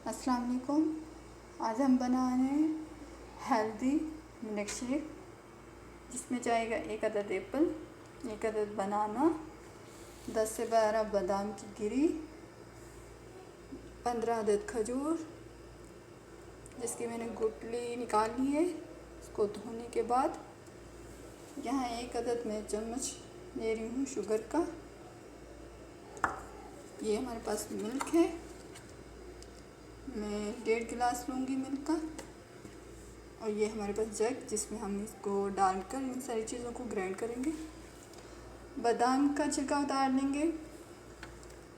अस्सलाम वालेकुम। आज हम बना रहे हैं हेल्दी मिल्क शेक, जिसमें जाएगा 1 अदद एप्पल, 1 अदद बनाना, 10 से 12 बादाम की गिरी, 15 अदद खजूर जिसकी मैंने गुठली निकाल ली है। इसको धोने के बाद यहाँ 1 अदद मैं चम्मच ले रही हूँ शुगर का। ये हमारे पास मिल्क है, मैं 1.5 गिलास लूँगी मिल्क का। और ये हमारे पास जग जिसमें हम इसको डालकर इन सारी चीज़ों को ग्राइंड करेंगे। बादाम का छिलका उतार लेंगे,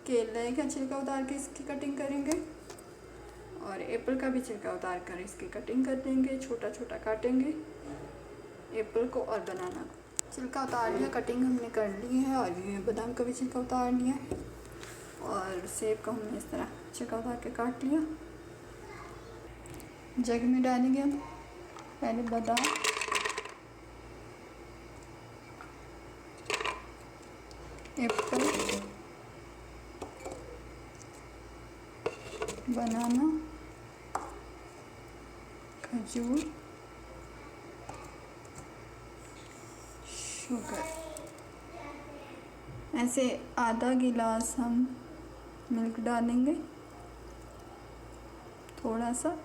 केले का छिलका उतार के इसकी कटिंग करेंगे, और एप्पल का भी छिलका उतार कर इसकी कटिंग कर देंगे। छोटा छोटा काटेंगे एप्पल को और बनाना को। छिलका उतार लिया, कटिंग हमने कर ली है, और ये बादाम का भी छिलका उतार लिया है, और सेब का हमने इस तरह छिलका उतार के काट लिया। जग में डालेंगे हम पहले बादाम, एप्पल, बनाना, खजूर, शुगर। ऐसे आधा गिलास हम मिल्क डालेंगे, थोड़ा सा।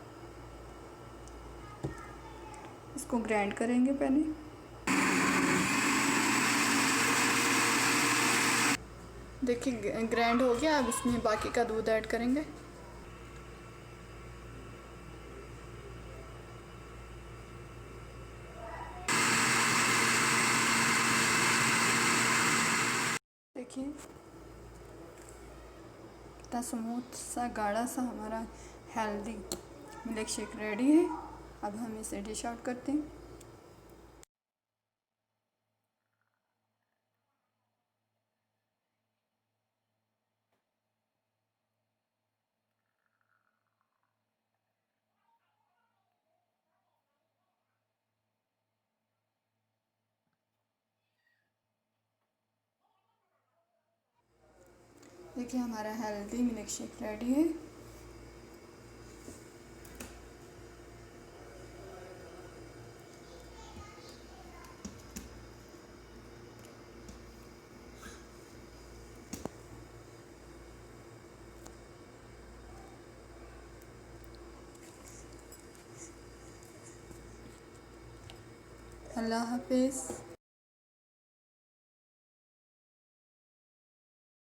इसको ग्राइंड करेंगे पहले। देखिए ग्राइंड हो गया। अब इसमें बाकी का दूध ऐड करेंगे। देखिए कितना स्मूथ सा गाढ़ा सा हमारा हेल्दी मिल्क शेक रेडी है। अब हम इसे डिश आउट करते हैं। देखिए हमारा हेल्दी मिल्क शेक रेडी है। अल्लाह हाफिज़।